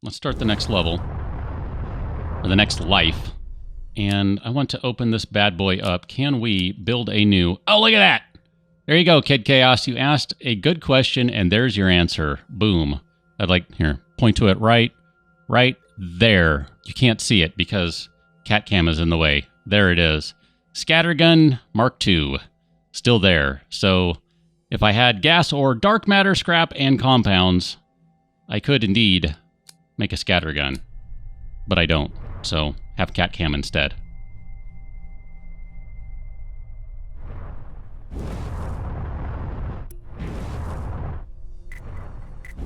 let's start the next level. Or the next life. And I want to open this bad boy up. Can we build a new... Oh, look at that! There you go, Kid Chaos. You asked a good question, and there's your answer. Boom. I'd like... Here, point to it right there. You can't see it because cat cam is in the way. There it is. Scattergun Mark II. Still there. So if I had gas or dark matter, scrap, and compounds, I could indeed make a scattergun. But I don't. So have cat cam instead.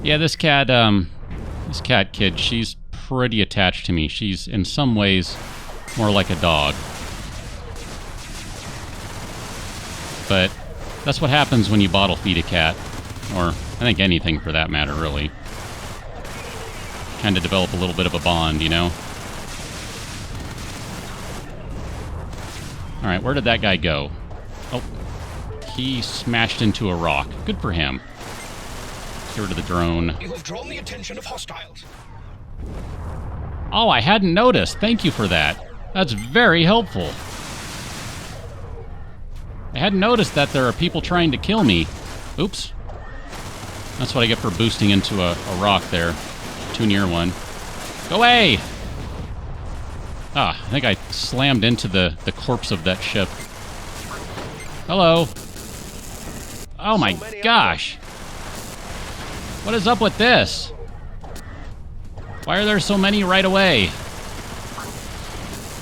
Yeah, this cat kid, she's pretty attached to me. She's in some ways more like a dog. But that's what happens when you bottle feed a cat. Or I think anything for that matter, really. Kind of develop a little bit of a bond, you know? Alright, where did that guy go? Oh, he smashed into a rock. Good for him. Get rid of the drone. You have drawn the attention of hostiles. Oh, I hadn't noticed. Thank you for that. That's very helpful. I hadn't noticed that there are people trying to kill me. Oops. That's what I get for boosting into a rock there. Too near one. Go away! Ah, I think I slammed into the corpse of that ship. Hello. Oh my gosh. What is up with this? Why are there so many right away?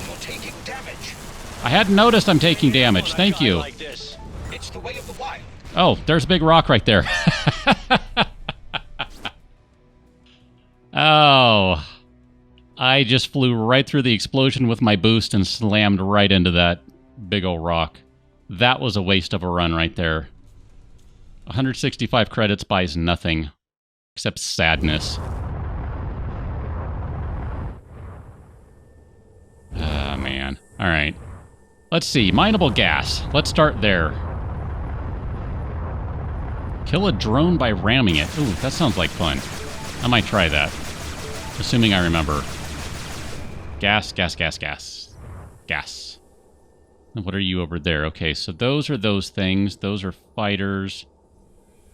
You're taking damage. I hadn't noticed I'm taking damage. Thank you. Like this. It's the way of the wild. Oh, there's a big rock right there. Oh. I just flew right through the explosion with my boost and slammed right into that big old rock. That was a waste of a run right there. 165 credits buys nothing. Except sadness. Ah, man. Alright. Let's see. Mineable gas. Let's start there. Kill a drone by ramming it. Ooh, that sounds like fun. I might try that. Assuming I remember. Gas, gas, gas, gas. Gas. And what are you over there? Okay, so those are those things. Those are fighters.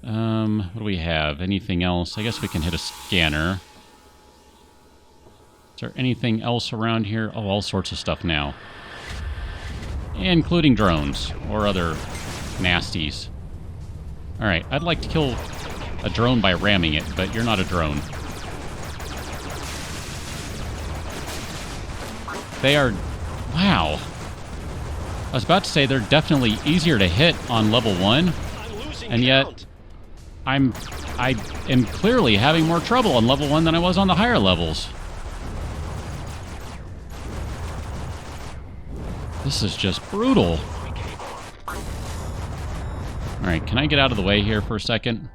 What do we have? Anything else? I guess we can hit a scanner. Is there anything else around here? Oh, all sorts of stuff now. Including drones or other nasties. Alright, I'd like to kill a drone by ramming it, but you're not a drone. They are... Wow. I was about to say they're definitely easier to hit on level 1, and yet I am clearly having more trouble on level 1 than I was on the higher levels. This is just brutal. Alright, can I get out of the way here for a second?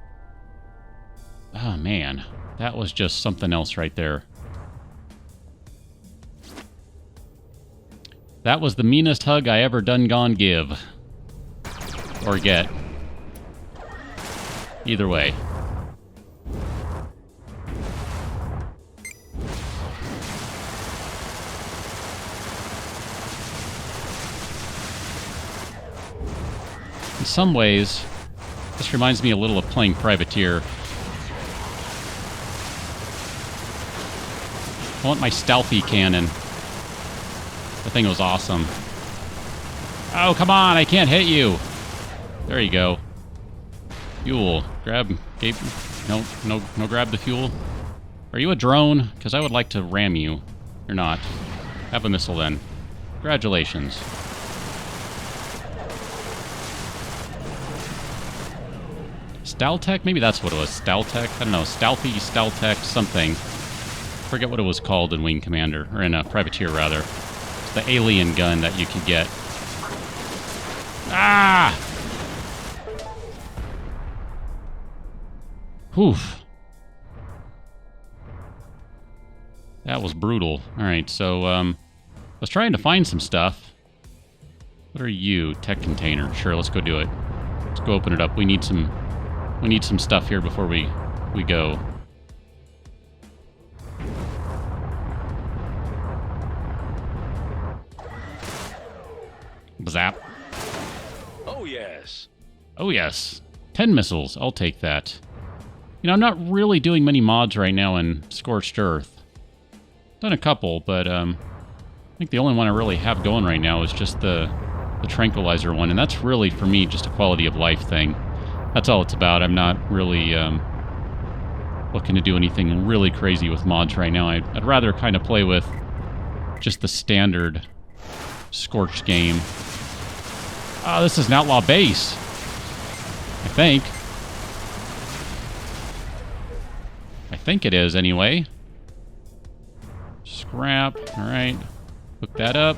Oh man, that was just something else right there. That was the meanest hug I ever done gone give. Or get. Either way. In some ways, this reminds me a little of playing Privateer. I want my stealthy cannon. The thing was awesome. Oh, come on, I can't hit you. There you go. Fuel. Grab... No, grab the fuel. Are you a drone? Because I would like to ram you. You're not. Have a missile then. Congratulations. Staltech? Maybe that's what it was. Staltech? I don't know. Stealthy, Staltech, something. Forget what it was called in Wing Commander. Or in Privateer, rather. It's the alien gun that you could get. Ah! Whew. That was brutal. Alright, so, I was trying to find some stuff. What are you? Tech container. Sure, let's go do it. Let's go open it up. We need some stuff here before we go. Zap. Oh, yes. Oh, yes. 10 missiles. I'll take that. You know, I'm not really doing many mods right now in Scorched Earth. Done a couple, but I think the only one I really have going right now is just the Tranquilizer one, and that's really, for me, just a quality of life thing. That's all it's about. I'm not really looking to do anything really crazy with mods right now. I'd rather kind of play with just the standard Scorched game. Oh, this is an outlaw base. I think. I think it is, anyway. Scrap. Alright. Hook that up.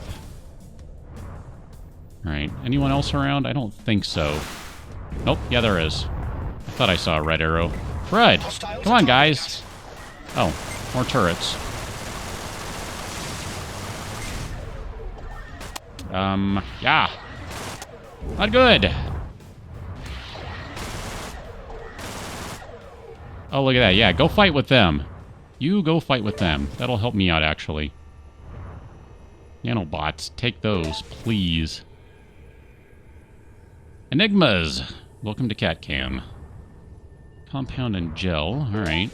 Alright. Anyone else around? I don't think so. Nope. Yeah, there is. I thought I saw a red arrow. Fred! Come on, guys! Oh, more turrets. Yeah. Not good. Oh, look at that. Yeah, go fight with them. You go fight with them. That'll help me out, actually. Nanobots, take those, please. Enigmas. Welcome to CatCam. Compound and gel. Alright.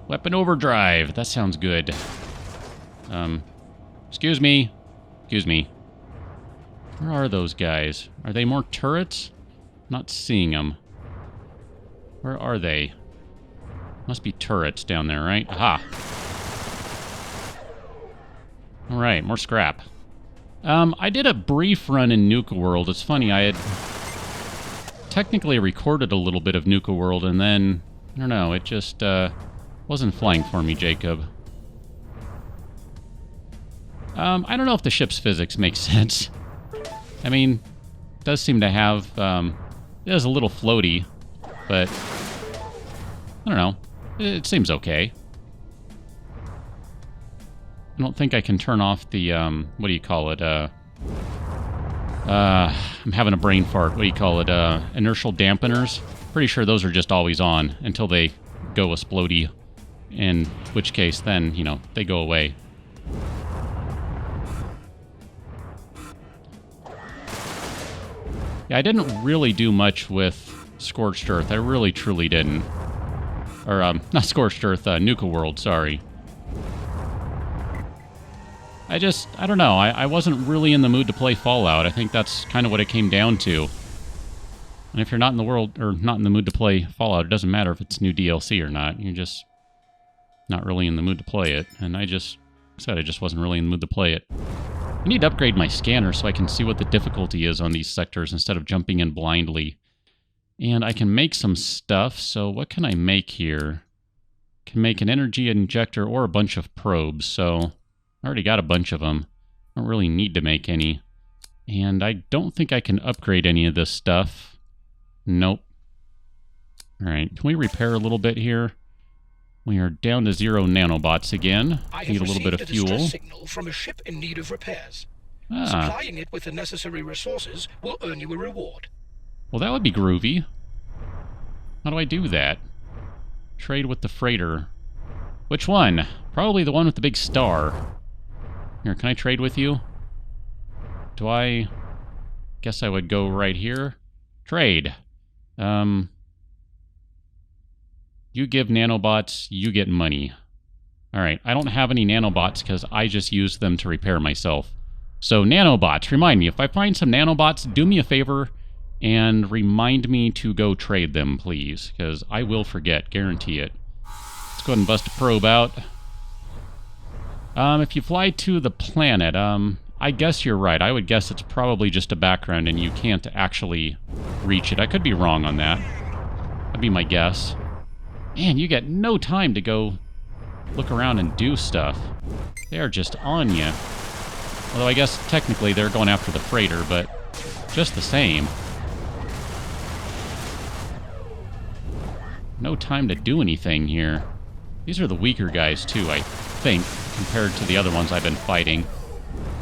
Weapon overdrive. That sounds good. Excuse me. Excuse me. Where are those guys? Are they more turrets? Not seeing them. Where are they? Must be turrets down there, right? Aha. Alright, more scrap. I did a brief run in Nuka World. It's funny, I had technically recorded a little bit of Nuka World, and then, I don't know, it just wasn't flying for me, Jacob. I don't know if the ship's physics make sense. I mean, it does seem to have, it is a little floaty, but, I don't know, it seems okay. I don't think I can turn off the, what do you call it, I'm having a brain fart, what do you call it, inertial dampeners? Pretty sure those are just always on until they go explodey, in which case then, you know, they go away. Yeah, I didn't really do much with Scorched Earth. I really, truly didn't. Or, not Scorched Earth, Nuka World, sorry. I don't know. I wasn't really in the mood to play Fallout. I think that's kind of what it came down to. And if you're not in the world, or not in the mood to play Fallout, it doesn't matter if it's new DLC or not. You're just not really in the mood to play it. And I just said I just wasn't really in the mood to play it. I need to upgrade my scanner so I can see what the difficulty is on these sectors instead of jumping in blindly. And I can make some stuff, so what can I make here? I can make an energy injector or a bunch of probes, so I already got a bunch of them. I don't really need to make any. And I don't think I can upgrade any of this stuff. Nope. Alright, can we repair a little bit here? We are down to 0 nanobots again. Need a little bit of fuel. I have received a distress signal from a ship in need of repairs. Supplying it with the necessary resources will earn you a reward. Well, that would be groovy. How do I do that? Trade with the freighter. Which one? Probably the one with the big star. Here, can I trade with you? Do I... Guess I would go right here. Trade. You give nanobots, you get money. Alright, I don't have any nanobots because I just use them to repair myself. So, nanobots, remind me, if I find some nanobots, do me a favor and remind me to go trade them, please. Because I will forget, guarantee it. Let's go ahead and bust a probe out. If you fly to the planet, I guess you're right. I would guess it's probably just a background and you can't actually reach it. I could be wrong on that. That'd be my guess. Man, you get no time to go look around and do stuff. They are just on you. Although I guess technically they're going after the freighter, but just the same. No time to do anything here. These are the weaker guys too, I think, compared to the other ones I've been fighting.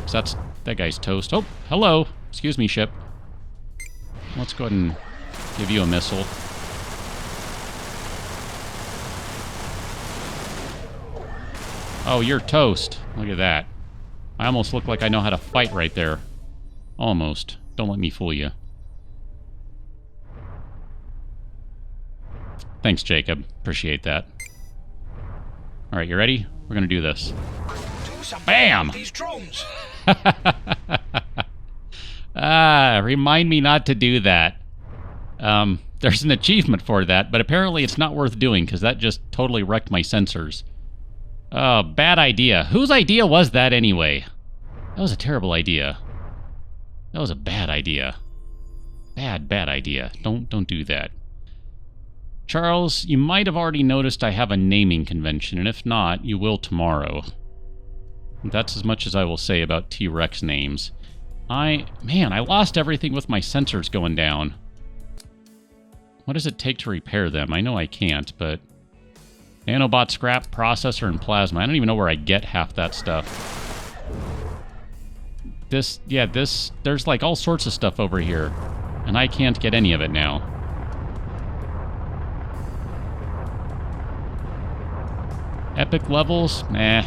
So that guy's toast. Oh, hello. Excuse me, ship. Let's go ahead and give you a missile. Oh, you're toast. Look at that. I almost look like I know how to fight right there. Almost. Don't let me fool you. Thanks, Jacob. Appreciate that. Alright, you ready? We're gonna do this. Bam! These drones. Remind me not to do that. There's an achievement for that, but apparently it's not worth doing, because that just totally wrecked my sensors. Oh, bad idea. Whose idea was that anyway? That was a terrible idea. That was a bad idea. Bad idea. Don't do that. Charles, you might have already noticed I have a naming convention, and if not, you will tomorrow. That's as much as I will say about T-Rex names. Man, I lost everything with my sensors going down. What does it take to repair them? I know I can't, but... Nanobot scrap, processor, and plasma. I don't even know where I get half that stuff. There's like all sorts of stuff over here. And I can't get any of it now. Epic levels? Nah.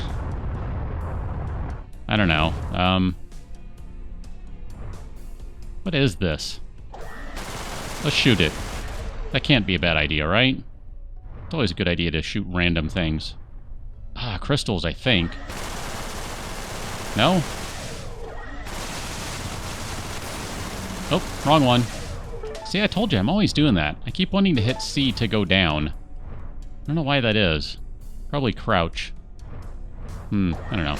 I don't know. What is this? Let's shoot it. That can't be a bad idea, right? It's always a good idea to shoot random things. Ah, crystals, I think. No? Oh, wrong one. See, I told you, I'm always doing that. I keep wanting to hit C to go down. I don't know why that is. Probably crouch. I don't know.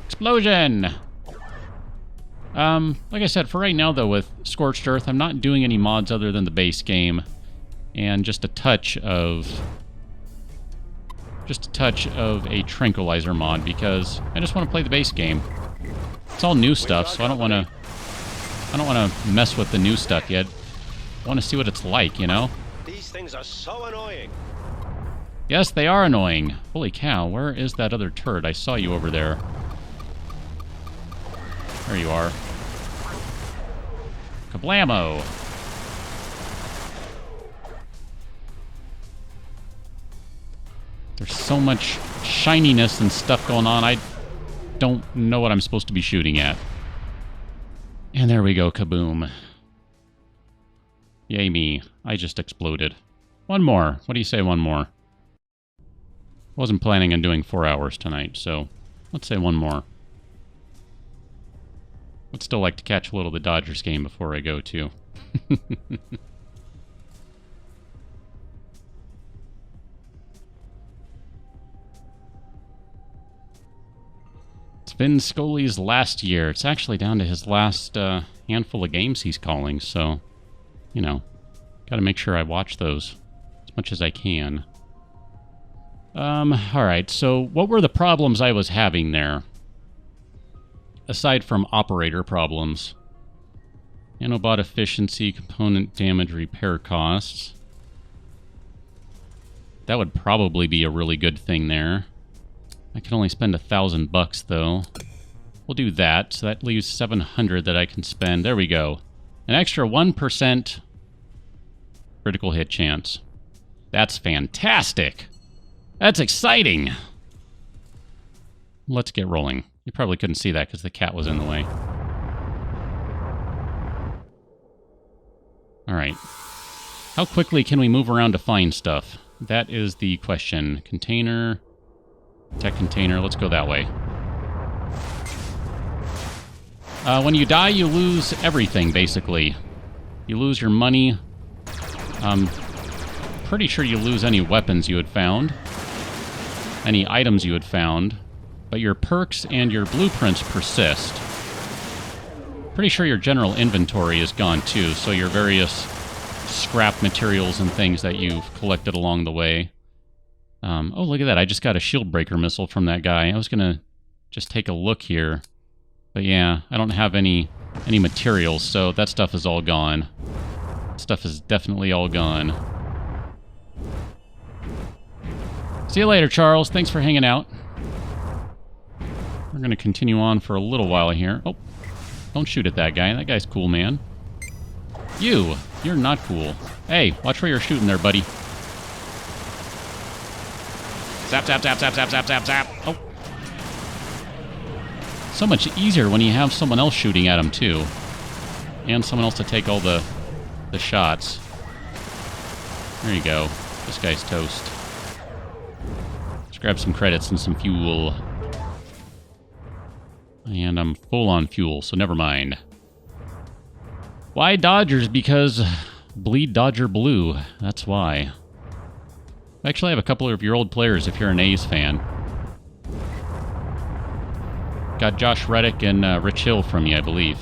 Explosion! Like I said, for right now, though, with Scorched Earth, I'm not doing any mods other than the base game. And just a touch of a tranquilizer mod, because I just want to play the base game. It's all new stuff, so I don't want to mess with the new stuff yet. I want to see what it's like, you know? These things are so annoying. Yes, they are annoying. Holy cow, where is that other turret? I saw you over there. There you are. Kablamo! There's so much shininess and stuff going on, I don't know what I'm supposed to be shooting at. And there we go, kaboom. Yay me, I just exploded. One more. What do you say, one more? Wasn't planning on doing 4 hours tonight, so let's say one more. Would still like to catch a little of the Dodgers game before I go, too. It's been Scully's last year. It's actually down to his last handful of games he's calling, so, you know, gotta make sure I watch those as much as I can. Alright, so what were the problems I was having there? Aside from operator problems. Nanobot efficiency, component damage, repair costs. That would probably be a really good thing there. I can only spend $1,000 though. We'll do that, so that leaves 700 that I can spend. There we go. An extra 1% critical hit chance. That's fantastic! That's exciting! Let's get rolling. You probably couldn't see that because the cat was in the way. Alright. How quickly can we move around to find stuff? That is the question. Container. Tech container. Let's go that way. When you die, you lose everything, basically. You lose your money. Pretty sure you lose any weapons you had found. Any items you had found. But your perks and your blueprints persist. Pretty sure your general inventory is gone too, so your various scrap materials and things that you've collected along the way. Oh, look at that. I just got a shield breaker missile from that guy. I was going to just take a look here. But yeah, I don't have any materials, so that stuff is all gone. Stuff is definitely all gone. See you later, Charles. Thanks for hanging out. We're going to continue on for a little while here. Oh, don't shoot at that guy. That guy's cool, man. You're not cool. Hey, watch where you're shooting there, buddy. Zap, zap, zap, zap, zap, zap, zap, zap. Oh. So much easier when you have someone else shooting at him, too. And someone else to take all the shots. There you go. This guy's toast. Let's grab some credits and some fuel. And I'm full on fuel, so never mind. Why Dodgers? Because bleed Dodger blue. That's why. I actually have a couple of your old players if you're an A's fan. Got Josh Reddick and Rich Hill from you, I believe.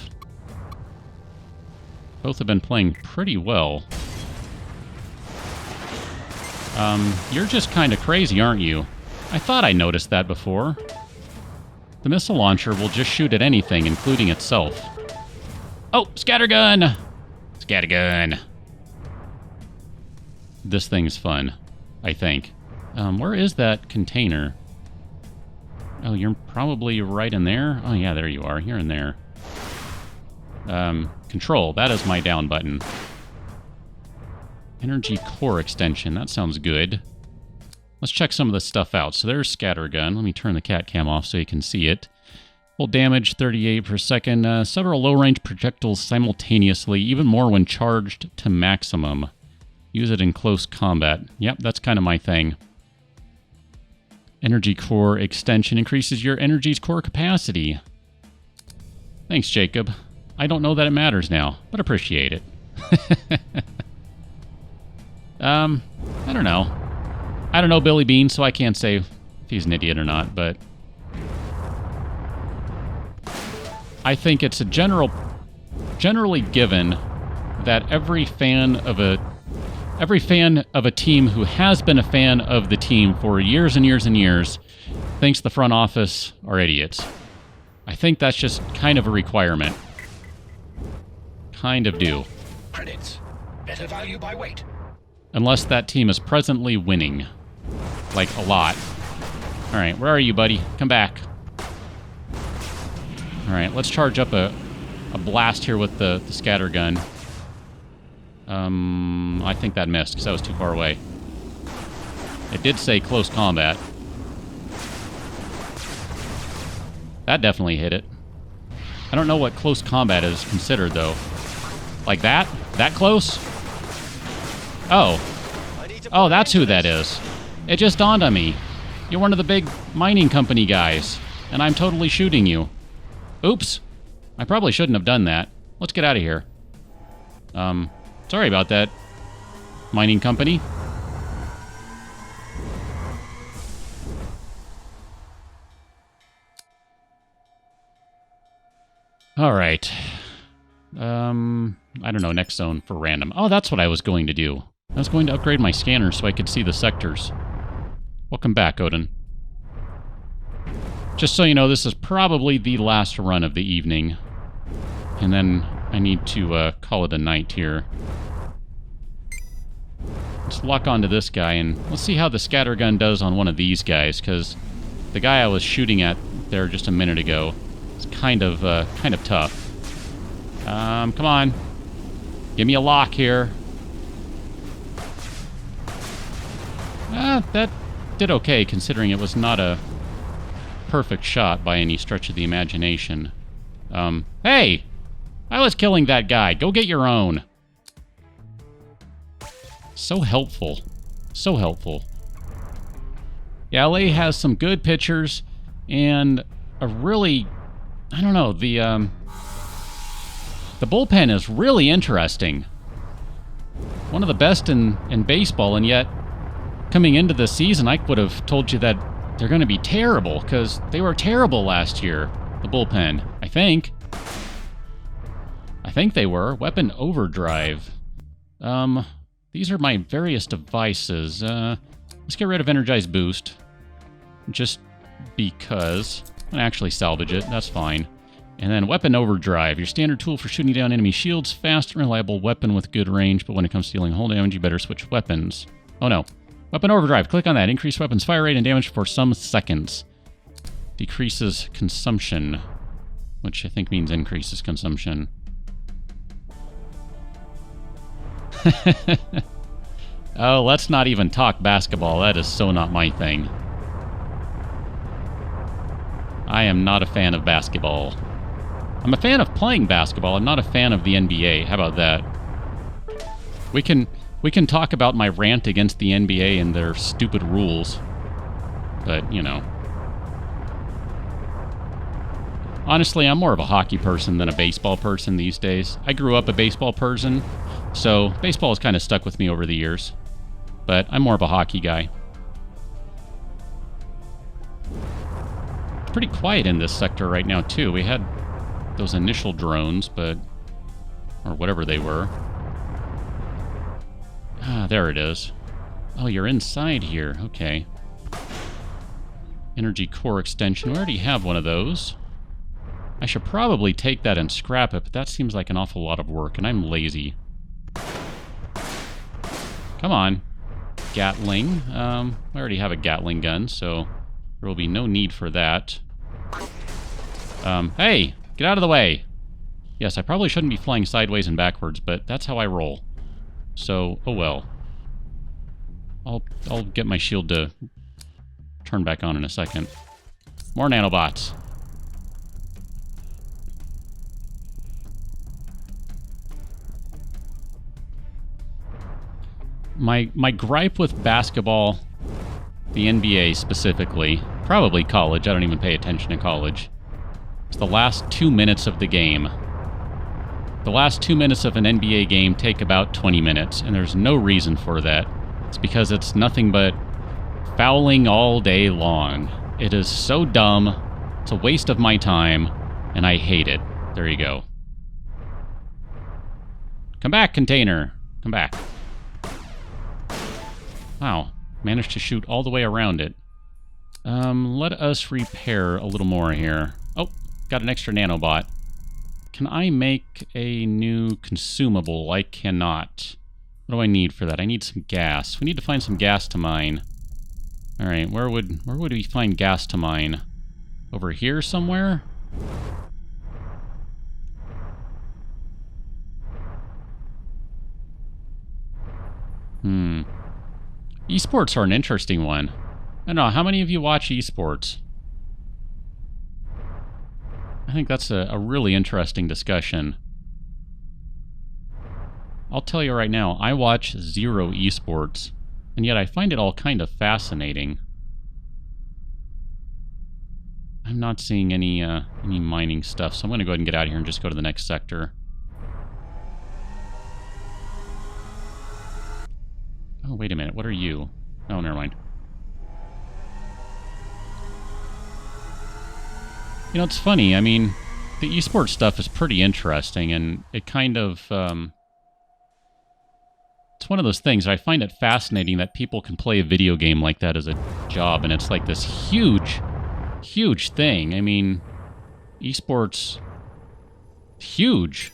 Both have been playing pretty well. You're just kind of crazy, aren't you? I thought I noticed that before. The missile launcher will just shoot at anything, including itself. Oh, scattergun! Scattergun. This thing's fun, I think. Where is that container? Oh, you're probably right in there? Oh, yeah, there you are. You're in there. Control. That is my down button. Energy core extension. That sounds good. Let's check some of this stuff out. So there's Scattergun. Let me turn the cat cam off so you can see it. Full damage, 38 per second. Several low-range projectiles simultaneously, even more when charged to maximum. Use it in close combat. Yep, that's kind of my thing. Energy core extension increases your energy's core capacity. Thanks, Jacob. I don't know that it matters now, but appreciate it. I don't know. I don't know Billy Bean, so I can't say if he's an idiot or not, but I think it's a generally given that every fan of a team who has been a fan of the team for years and years and years thinks the front office are idiots. I think that's just kind of a requirement. Kind of do. Credits. Better value by weight. Unless that team is presently winning. Like, a lot. Alright, where are you, buddy? Come back. Alright, let's charge up a blast here with the scattergun. I think that missed, because that was too far away. It did say close combat. That definitely hit it. I don't know what close combat is considered, though. Like that? That close? Oh. Oh, that's who that is. It just dawned on me. You're one of the big mining company guys, and I'm totally shooting you. Oops. I probably shouldn't have done that. Let's get out of here. Sorry about that, mining company. All right. I don't know, next zone for random. Oh, that's what I was going to do. I was going to upgrade my scanner so I could see the sectors. Welcome back, Odin. Just so you know, this is probably the last run of the evening. And then I need to call it a night here. Let's lock onto this guy, and let's see how the scattergun does on one of these guys, because the guy I was shooting at there just a minute ago is kind of tough. Come on. Give me a lock here. That did okay, considering it was not a perfect shot by any stretch of the imagination. Hey! I was killing that guy. Go get your own. So helpful. So helpful. Yeah, LA has some good pitchers and a really... I don't know, the bullpen is really interesting. One of the best in baseball, and yet coming into the season, I would have told you that they're going to be terrible, because they were terrible last year, the bullpen, I think. I think they were. Weapon overdrive. These are my various devices. Let's get rid of energized boost. Just because. I'm going to actually salvage it. That's fine. And then weapon overdrive. Your standard tool for shooting down enemy shields. Fast and reliable weapon with good range, but when it comes to dealing hull damage, you better switch weapons. Oh no. Weapon overdrive. Click on that. Increase weapons fire rate and damage for some seconds. Decreases consumption. Which I think means increases consumption. Oh, let's not even talk basketball. That is so not my thing. I am not a fan of basketball. I'm a fan of playing basketball. I'm not a fan of the NBA. How about that? We can talk about my rant against the NBA and their stupid rules. But, you know. Honestly, I'm more of a hockey person than a baseball person these days. I grew up a baseball person, so baseball has kind of stuck with me over the years. But I'm more of a hockey guy. It's pretty quiet in this sector right now, too. We had those initial drones, but... or whatever they were. Ah, there it is. Oh, you're inside here. Okay. Energy core extension. We already have one of those. I should probably take that and scrap it, but that seems like an awful lot of work, and I'm lazy. Come on. Gatling. I already have a Gatling gun, so there will be no need for that. Hey! Get out of the way! Yes, I probably shouldn't be flying sideways and backwards, but that's how I roll. So, oh well. I'll get my shield to turn back on in a second. More nanobots. My gripe with basketball, the NBA specifically, probably college, I don't even pay attention to college, it's the last 2 minutes of the game. The last 2 minutes of an NBA game take about 20 minutes, and there's no reason for that. It's because it's nothing but fouling all day long. It is so dumb, it's a waste of my time, and I hate it. There you go. Come back, container. Come back. Wow, managed to shoot all the way around it. Let us repair a little more here. Oh, got an extra nanobot. Can I make a new consumable? I cannot. What do I need for that? I need some gas. We need to find some gas to mine. Alright, where would we find gas to mine? Over here somewhere? Esports are an interesting one. I don't know, how many of you watch esports? I think that's a really interesting discussion. I'll tell you right now, I watch zero esports, and yet I find it all kind of fascinating. I'm not seeing any mining stuff, so I'm going to go ahead and get out of here and just go to the next sector. Oh, wait a minute. What are you? Oh, never mind. You know, it's funny. I mean, the esports stuff is pretty interesting, and it kind of... it's one of those things. I find it fascinating that people can play a video game like that as a job, and it's like this huge, huge thing. I mean, esports... huge.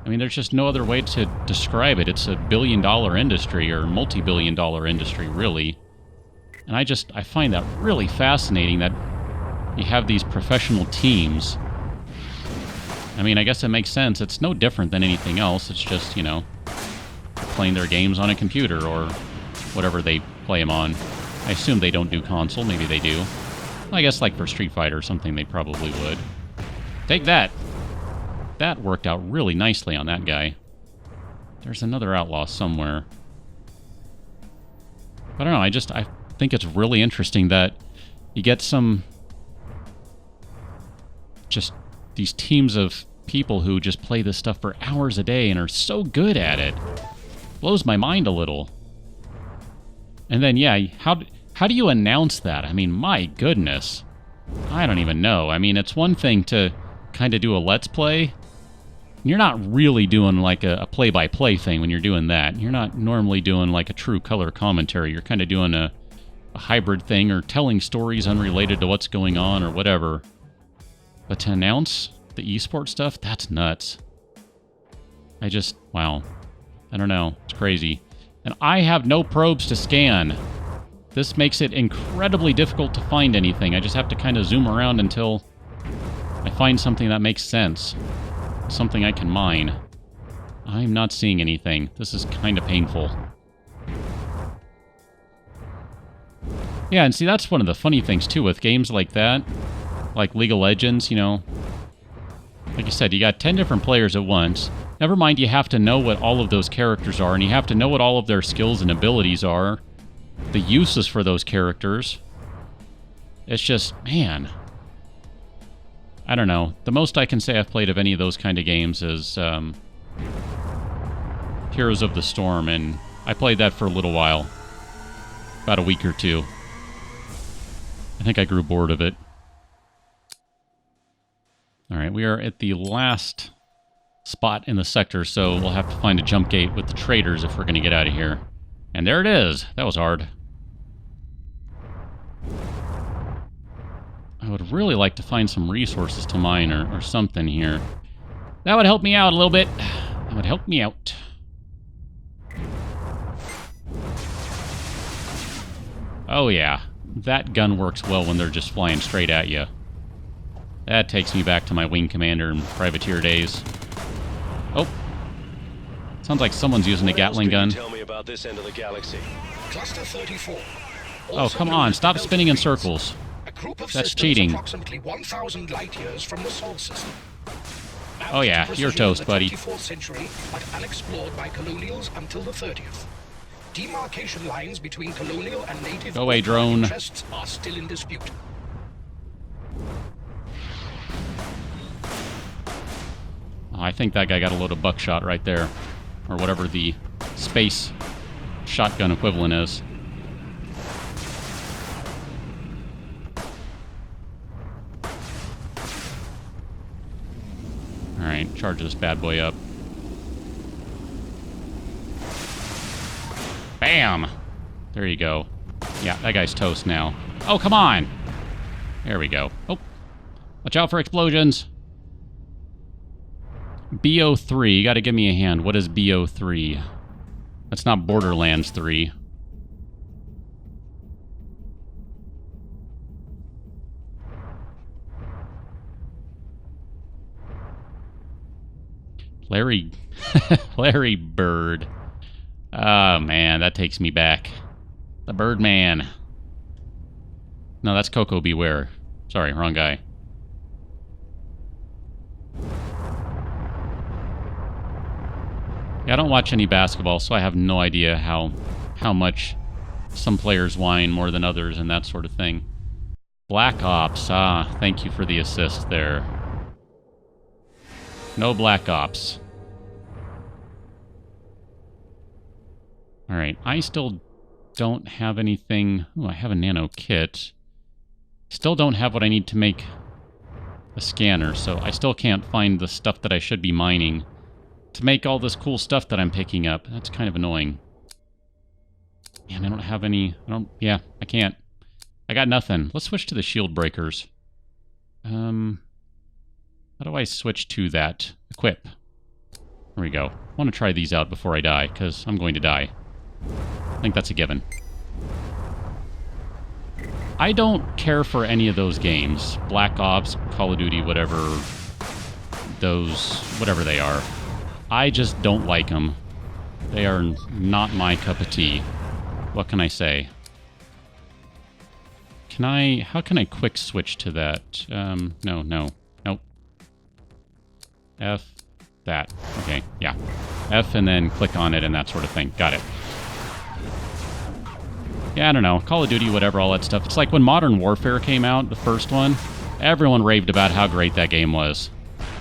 I mean, there's just no other way to describe it. It's a billion-dollar industry, or multi-billion-dollar industry, really. And I find that really fascinating that you have these professional teams. I mean, I guess it makes sense. It's no different than anything else. It's just, you know, playing their games on a computer or whatever they play them on. I assume they don't do console. Maybe they do. I guess like for Street Fighter or something, they probably would. Take that! That worked out really nicely on that guy. There's another outlaw somewhere. I don't know, I think it's really interesting that you get some... just these teams of people who just play this stuff for hours a day and are so good at it. Blows my mind a little. And then, yeah, how do you announce that? I mean, my goodness. I don't even know. I mean, it's one thing to kind of do a Let's Play. You're not really doing like a play-by-play thing when you're doing that. You're not normally doing like a true color commentary. You're kind of doing a hybrid thing or telling stories unrelated to what's going on or whatever. But to announce the esports stuff, that's nuts. Wow. I don't know. It's crazy. And I have no probes to scan. This makes it incredibly difficult to find anything. I just have to kind of zoom around until I find something that makes sense. Something I can mine. I'm not seeing anything. This is kind of painful. Yeah, and see, that's one of the funny things, too, with games like that. like League of Legends, you know. Like you said, you got 10 different players at once. Never mind, you have to know what all of those characters are, and you have to know what all of their skills and abilities are, the uses for those characters. It's just, man. I don't know. The most I can say I've played of any of those kind of games is Heroes of the Storm, and I played that for a little while. About a week or two. I think I grew bored of it. Alright, we are at the last spot in the sector, so we'll have to find a jump gate with the traders if we're going to get out of here. And there it is! That was hard. I would really like to find some resources to mine or something here. That would help me out a little bit. That would help me out. Oh yeah, that gun works well when they're just flying straight at you. That takes me back to my wing commander and privateer days. Oh. Sounds like someone's using a Gatling gun. Tell me about this end of the galaxy. Cluster 34. Oh, come on, stop spinning in circles. A group of That's systems cheating. approximately 1,000 light years from the Sol system. Oh yeah, you're toast, buddy. 24th century, but unexplored by colonials until the 30th. Demarcation lines between colonial and native Go away, drone. interests are still in dispute. Oh, I think that guy got a load of buckshot right there. Or whatever the space shotgun equivalent is. Alright, charge this bad boy up. Bam! There you go. Yeah, that guy's toast now. Oh, come on! There we go. Oh, watch out for explosions! BO3, you gotta give me a hand. What is BO3? That's not Borderlands 3. Larry... Larry Bird. Oh, man, that takes me back. The Birdman. No, that's Coco Beware. Sorry, wrong guy. Yeah, I don't watch any basketball, so I have no idea how much some players whine more than others and that sort of thing. Black Ops. Ah, thank you for the assist there. No Black Ops. Alright, I still don't have anything... Oh, I have a nano kit. Still don't have what I need to make a scanner, so I still can't find the stuff that I should be mining to make all this cool stuff that I'm picking up. That's kind of annoying. Man, I don't have any... Yeah, I can't. I got nothing. Let's switch to the shield breakers. How do I switch to that? Equip. There we go. I want to try these out before I die, because I'm going to die. I think that's a given. I don't care for any of those games. Black Ops, Call of Duty, whatever. Those... whatever they are. I just don't like them. They are not my cup of tea. What can I say? Can I... how can I quick switch to that? No. Nope. F... that. Okay, yeah. F and then click on it and that sort of thing. Got it. Yeah, I don't know. Call of Duty, whatever, all that stuff. It's like when Modern Warfare came out, the first one, everyone raved about how great that game was.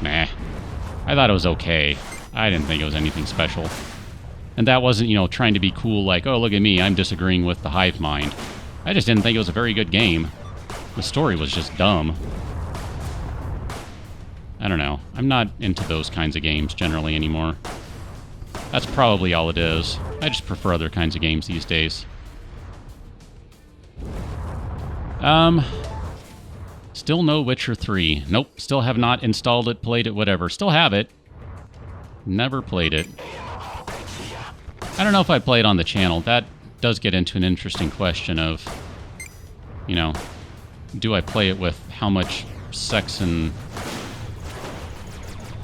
Meh. I thought it was okay. I didn't think it was anything special. And that wasn't, you know, trying to be cool like, oh, look at me, I'm disagreeing with the hive mind. I just didn't think it was a very good game. The story was just dumb. I don't know. I'm not into those kinds of games generally anymore. That's probably all it is. I just prefer other kinds of games these days. Still no Witcher 3. Nope, still have not installed it, played it, whatever. Still have it. Never played it. I don't know if I play it on the channel. That does get into an interesting question of, you know, do I play it with how much sex and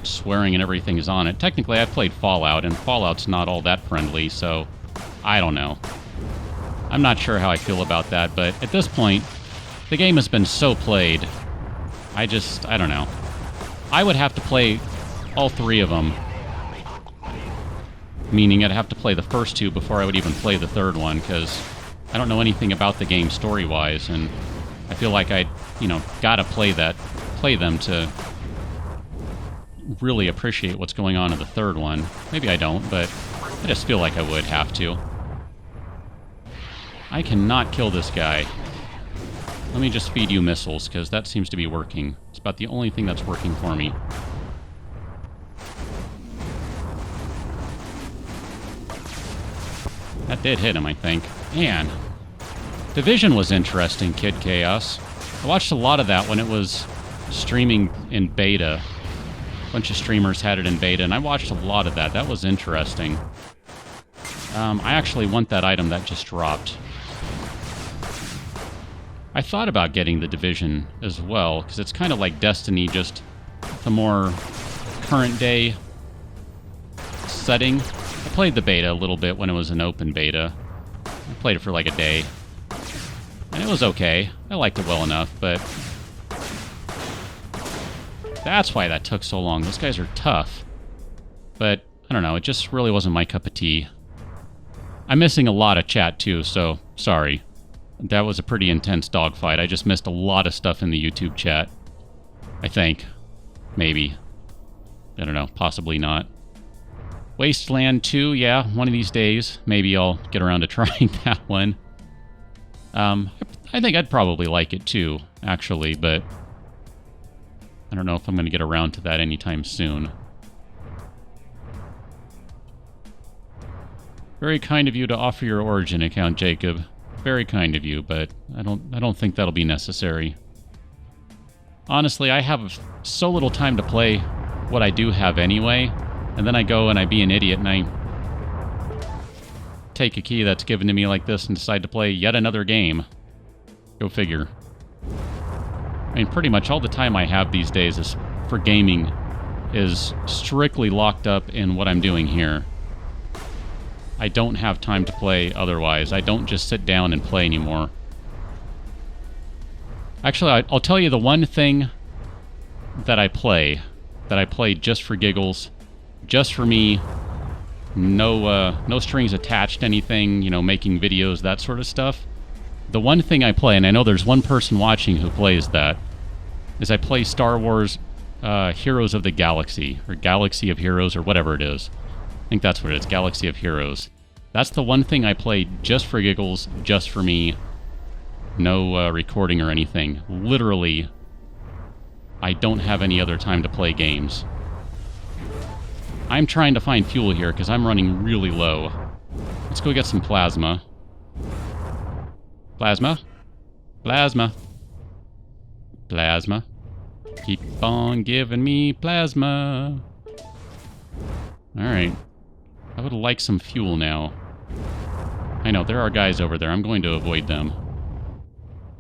swearing and everything is on it? Technically, I've played Fallout, and Fallout's not all that friendly, so I don't know. I'm not sure how I feel about that, but at this point, the game has been so played I don't know. I would have to play all 3 of them. Meaning I'd have to play the first 2 before I would even play the 3rd one, because I don't know anything about the game story-wise, and I feel like I, gotta play them to really appreciate what's going on in the 3rd one. Maybe I don't, but I just feel like I would have to. I cannot kill this guy. Let me just feed you missiles, because that seems to be working. It's about the only thing that's working for me. That did hit him, I think. Man. Division was interesting, Kid Chaos. I watched a lot of that when it was streaming in beta. A bunch of streamers had it in beta, and I watched a lot of that. That was interesting. I actually want that item that just dropped. I thought about getting the Division as well, because it's kind of like Destiny, just the more current day setting. I played the beta a little bit when it was an open beta. I played it for like a day. And it was okay. I liked it well enough, but that's why that took so long. Those guys are tough. But, I don't know, it just really wasn't my cup of tea. I'm missing a lot of chat too, so sorry. That was a pretty intense dogfight. I just missed a lot of stuff in the YouTube chat. I think. Maybe. I don't know. Possibly not. Wasteland 2, yeah, one of these days. Maybe I'll get around to trying that one. I think I'd probably like it too, actually, but I don't know if I'm going to get around to that anytime soon. Very kind of you to offer your Origin account, Jacob. Very kind of you, but I don't think that'll be necessary. Honestly, I have so little time to play what I do have anyway, and then I go and I be an idiot and I take a key that's given to me like this and decide to play yet another game. Go figure. I mean, pretty much all the time I have these days is for gaming is strictly locked up in what I'm doing here. I don't have time to play otherwise. I don't just sit down and play anymore. Actually, I'll tell you the one thing that I play just for giggles, just for me, no strings attached to anything, making videos, that sort of stuff. The one thing I play, and I know there's one person watching who plays that, is I play Star Wars Heroes of the Galaxy, or Galaxy of Heroes, or whatever it is. I think that's what it is, Galaxy of Heroes. That's the one thing I play just for giggles, just for me. No recording or anything. Literally, I don't have any other time to play games. I'm trying to find fuel here because I'm running really low. Let's go get some plasma. Plasma? Plasma. Plasma. Keep on giving me plasma. Alright. I would like some fuel now. I know, there are guys over there. I'm going to avoid them.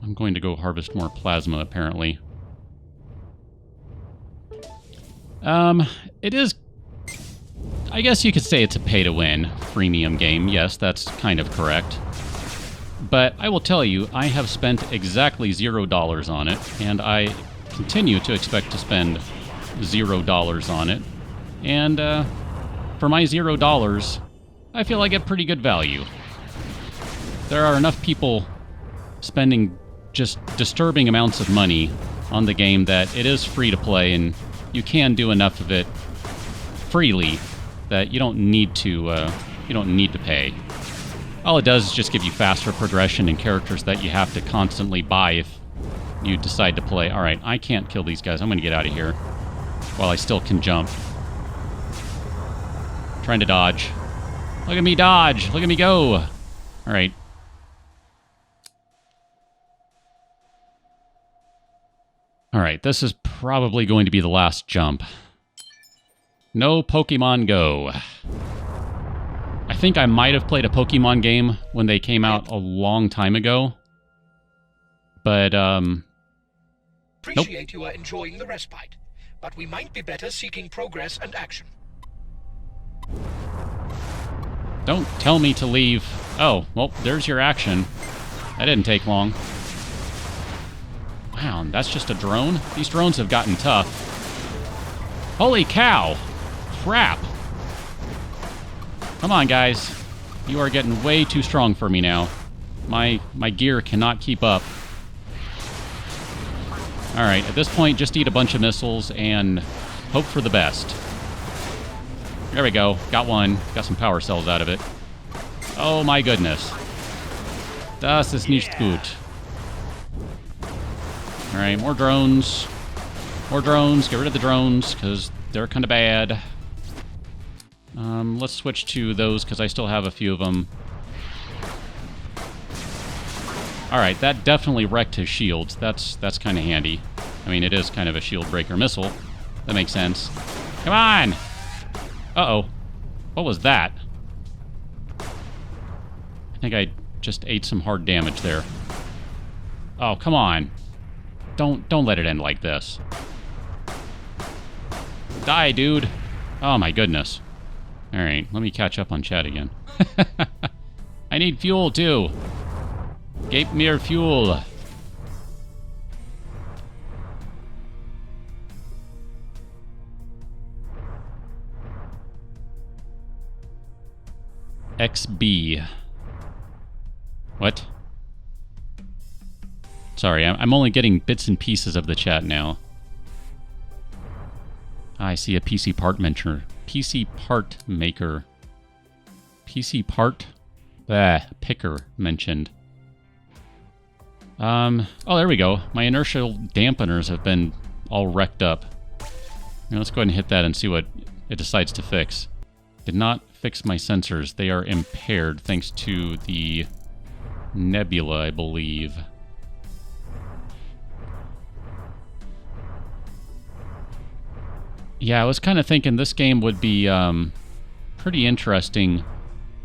I'm going to go harvest more plasma, apparently. It is... I guess you could say it's a pay-to-win freemium game. Yes, that's kind of correct. But I will tell you, I have spent exactly $0 on it, and I continue to expect to spend $0 on it. And, for my $0, I feel I get pretty good value. There are enough people spending just disturbing amounts of money on the game that it is free to play, and you can do enough of it freely that you don't need to pay. All it does is just give you faster progression and characters that you have to constantly buy if you decide to play. Alright, I can't kill these guys. I'm going to get out of here while I still can jump. Trying to dodge. Look at me dodge! Look at me go! Alright. Alright, this is probably going to be the last jump. No Pokemon Go. I think I might have played a Pokemon game when they came out a long time ago. But, Appreciate you are enjoying the respite, but we might be better seeking progress and action. Don't tell me to leave. Oh, well, there's your action. That didn't take long. Wow, that's just a drone? These drones have gotten tough. Holy cow! Crap! Come on, guys. You are getting way too strong for me now. My gear cannot keep up. Alright, at this point, just eat a bunch of missiles and hope for the best. There we go. Got one. Got some power cells out of it. Oh my goodness. Das ist nicht gut. Alright, more drones. More drones. Get rid of the drones, because they're kind of bad. Let's switch to those, because I still have a few of them. Alright, that definitely wrecked his shields. That's kind of handy. I mean, it is kind of a shield breaker missile. That makes sense. Come on! Uh-oh. What was that? I think I just ate some hard damage there. Oh, come on. Don't let it end like this. Die, dude. Oh, my goodness. Alright, let me catch up on chat again. I need fuel, too. Gape mir fuel. XB. What? Sorry, I'm only getting bits and pieces of the chat now. I see a PC part maker. PC part maker. PC part picker mentioned. Oh, there we go. My inertial dampeners have been all wrecked up. Now let's go ahead and hit that and see what it decides to fix. Did not fix my sensors. They are impaired thanks to the nebula, I believe. Yeah, I was kind of thinking this game would be pretty interesting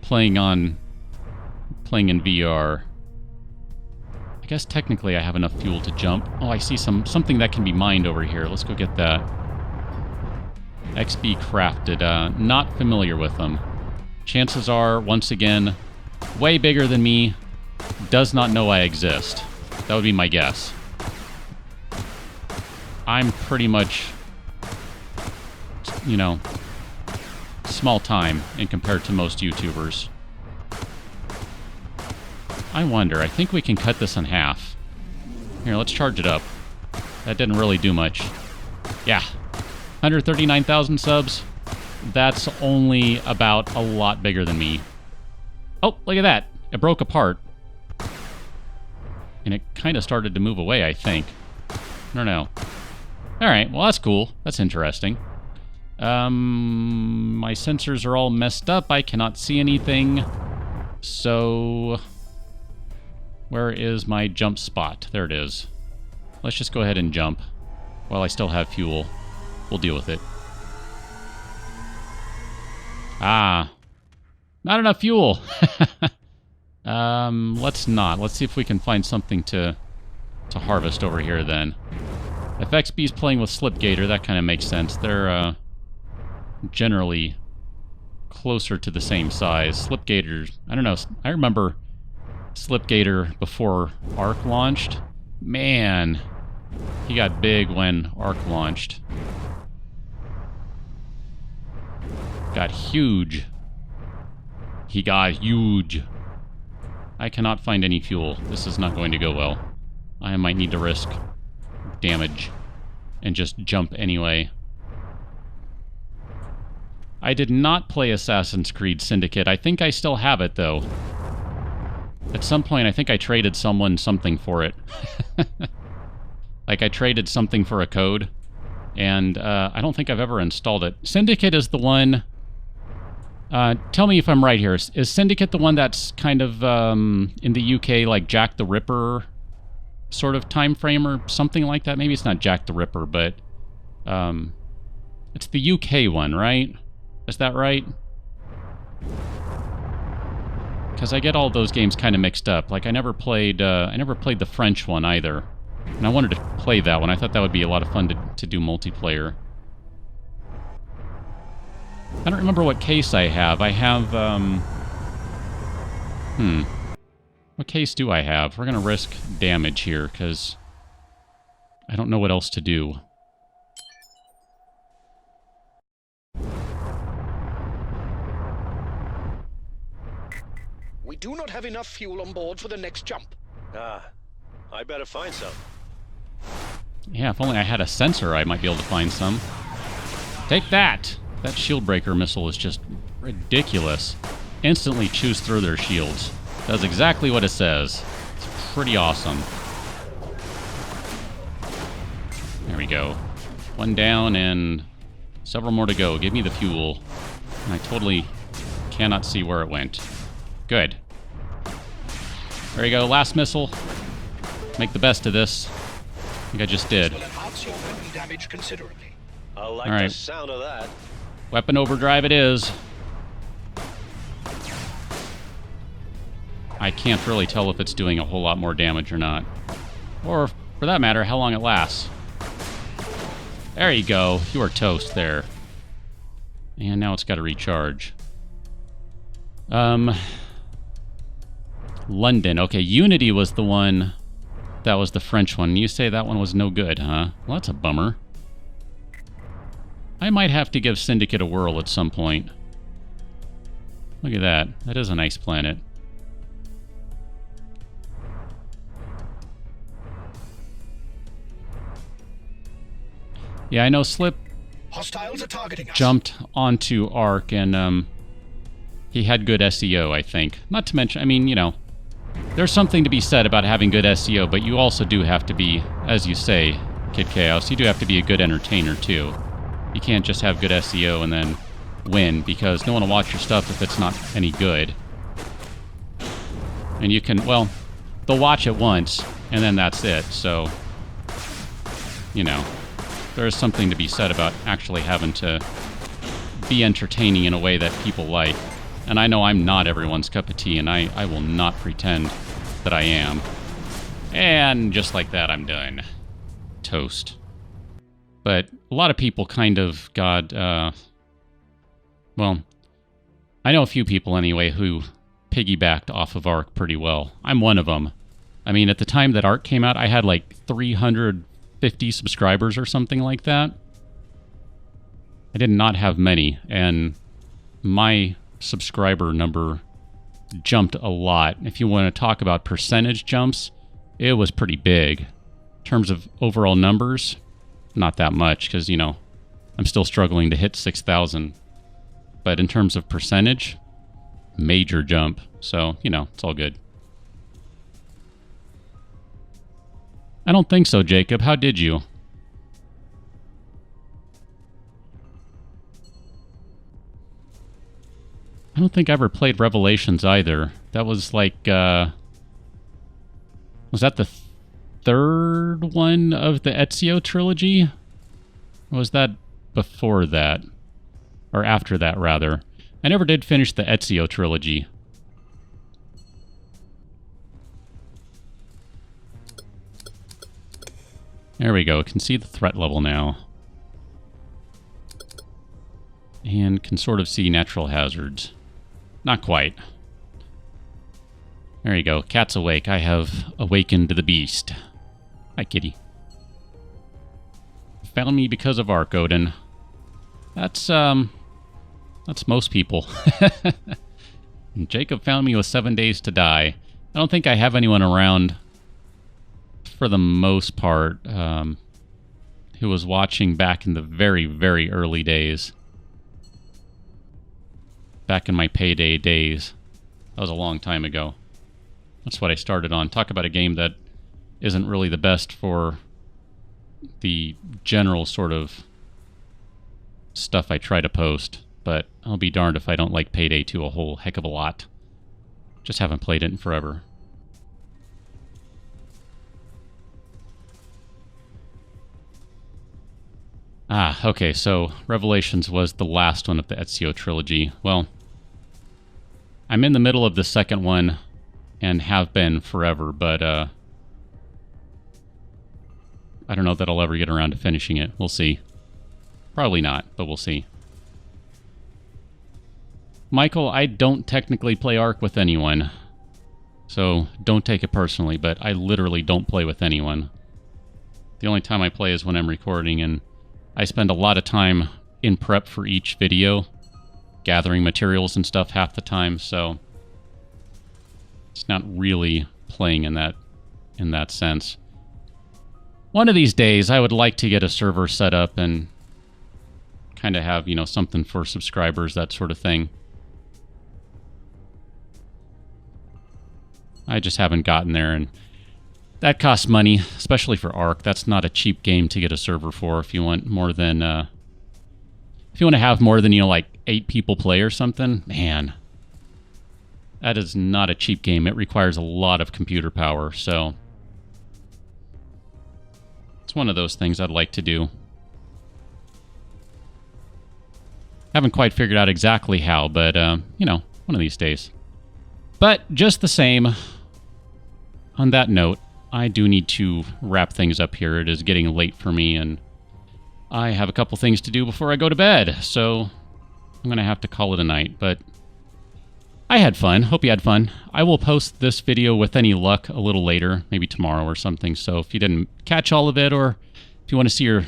playing in VR. I guess technically I have enough fuel to jump. Oh, I see something that can be mined over here. Let's go get that. XB crafted. Not familiar with them. Chances are, once again, way bigger than me. Does not know I exist. That would be my guess. I'm pretty much, you know, small time in compared to most YouTubers. I wonder, I think we can cut this in half. Here, let's charge it up. That didn't really do much. Yeah. 139,000 subs. That's only about a lot bigger than me. Oh, look at that. It broke apart. And it kind of started to move away, I think. I don't know. Alright, well that's cool. That's interesting. My sensors are all messed up. I cannot see anything. So, where is my jump spot? There it is. Let's just go ahead and jump while I still have fuel. We'll deal with it. Ah. Not enough fuel. Let's not. Let's see if we can find something to harvest over here then. If XB's playing with Slipgator, that kind of makes sense. They're generally closer to the same size. Slipgator, I don't know. I remember Slipgator before Arc launched. Man, he got big when Arc launched. Got huge. He got huge. I cannot find any fuel. This is not going to go well. I might need to risk damage and just jump anyway. I did not play Assassin's Creed Syndicate. I think I still have it, though. At some point, I think I traded someone something for it. Like, I traded something for a code, and I don't think I've ever installed it. Syndicate is the one... tell me if I'm right here. Is Syndicate the one that's kind of, in the UK, like Jack the Ripper sort of time frame or something like that? Maybe it's not Jack the Ripper, but it's the UK one, right? Is that right? Because I get all those games kind of mixed up. Like, I never played the French one either. And I wanted to play that one. I thought that would be a lot of fun to do multiplayer. I don't remember what case I have. I have, What case do I have? We're going to risk damage here, because I don't know what else to do. We do not have enough fuel on board for the next jump. Ah, I better find some. Yeah, if only I had a sensor, I might be able to find some. Take that! That shield breaker missile is just ridiculous. Instantly chews through their shields. Does exactly what it says. It's pretty awesome. There we go. One down and several more to go. Give me the fuel. And I totally cannot see where it went. Good. There you go. Last missile. Make the best of this. I think I just did. This will enhance your weapon damage considerably. I like All right. the sound of that. Weapon overdrive it is. I can't really tell if it's doing a whole lot more damage or not. Or, for that matter, how long it lasts. There you go. You are toast there. And now it's got to recharge. London. Okay, Unity was the one... That was the French one. You say that one was no good, huh? Well, that's a bummer. I might have to give Syndicate a whirl at some point. Look at that. That is a nice planet. Yeah, I know Slip Hostiles are targeting us. jumped onto Ark, and he had good SEO, I think. Not to mention, I mean, you know, there's something to be said about having good SEO, but you also do have to be, as you say, Kid Chaos, you do have to be a good entertainer, too. You can't just have good SEO and then win, because no one will watch your stuff if it's not any good. And you can, well, they'll watch it once, and then that's it, so, you know, there is something to be said about actually having to be entertaining in a way that people like. And I know I'm not everyone's cup of tea, and I will not pretend that I am. And just like that, I'm done. Toast. But a lot of people kind of got, well, I know a few people anyway who piggybacked off of Ark pretty well. I'm one of them. I mean, at the time that Ark came out, I had like 350 subscribers or something like that. I did not have many, and my subscriber number jumped a lot. If you want to talk about percentage jumps, it was pretty big. In terms of overall numbers, not that much, because, you know, I'm still struggling to hit 6,000. But in terms of percentage, major jump. So, you know, it's all good. I don't think so, Jacob. How did you? I don't think I ever played Revelations either. That was like, was that the third one of the Ezio trilogy? Or was that before that? Or after that, rather. I never did finish the Ezio trilogy. There we go. Can see the threat level now. And can sort of see natural hazards. Not quite. There you go. Cat's awake. I have awakened the beast. Hi, kitty. Found me because of Ark, Odin. That's most people. And Jacob found me with 7 days to die. I don't think I have anyone around, for the most part, who was watching back in the very, very early days. Back in my payday days. That was a long time ago. That's what I started on. Talk about a game that isn't really the best for the general sort of stuff I try to post. But I'll be darned if I don't like Payday 2 a whole heck of a lot. Just haven't played it in forever. Ah, okay, so Revelations was the last one of the Ezio trilogy. Well, I'm in the middle of the second one and have been forever, but I don't know that I'll ever get around to finishing it. We'll see. Probably not, but we'll see. Michael, I don't technically play Ark with anyone, so don't take it personally, but I literally don't play with anyone. The only time I play is when I'm recording, and I spend a lot of time in prep for each video, gathering materials and stuff half the time, so it's not really playing in that sense. One of these days, I would like to get a server set up and kind of have, you know, something for subscribers, that sort of thing. I just haven't gotten there, and that costs money, especially for Ark. That's not a cheap game to get a server for. If you want more than, if you want to have more than, you know, like 8 people play or something, man, that is not a cheap game. It requires a lot of computer power, so it's one of those things I'd like to do. Haven't quite figured out exactly how, but, you know, one of these days. But just the same, on that note, I do need to wrap things up here. It is getting late for me, and I have a couple things to do before I go to bed, so I'm going to have to call it a night. But I had fun. Hope you had fun. I will post this video with any luck a little later, maybe tomorrow or something. So if you didn't catch all of it, or if you want to see your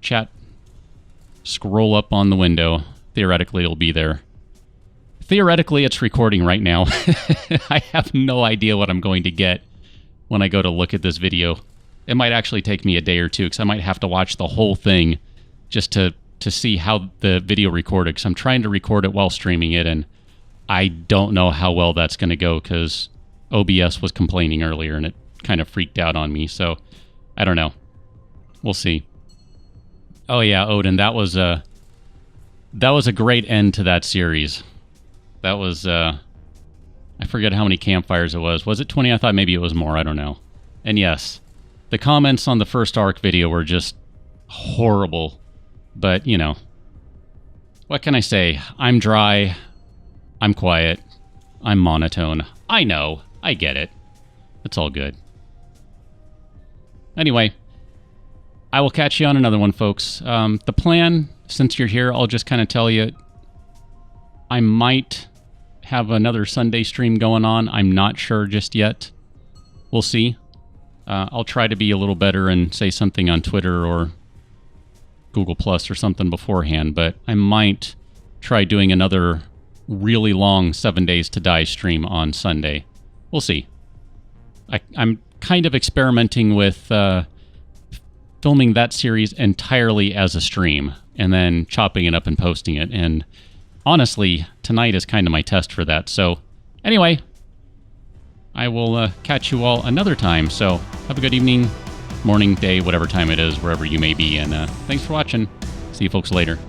chat scroll up on the window, theoretically it'll be there. Theoretically, it's recording right now. I have no idea what I'm going to get when I go to look at this video. It might actually take me a day or two, because I might have to watch the whole thing just to see how the video recorded, because I'm trying to record it while streaming it, and I don't know how well that's going to go, because OBS was complaining earlier, and it kind of freaked out on me, so I don't know. We'll see. Oh yeah, Odin, that was a great end to that series. That was, I forget how many campfires it was. Was it 20? I thought maybe it was more. I don't know. And yes, the comments on the first Ark video were just horrible. But, you know, what can I say? I'm dry. I'm quiet. I'm monotone. I know. I get it. It's all good. Anyway, I will catch you on another one, folks. The plan, since you're here, I'll just kind of tell you, I might have another Sunday stream going on. I'm not sure just yet. We'll see. I'll try to be a little better and say something on Twitter or Google Plus or something beforehand, but I might try doing another really long 7 Days to Die stream on Sunday. We'll see. I'm kind of experimenting with filming that series entirely as a stream and then chopping it up and posting it, and honestly, tonight is kind of my test for that. So, anyway, I will catch you all another time. So, have a good evening, morning, day, whatever time it is, wherever you may be. And thanks for watching. See you folks later.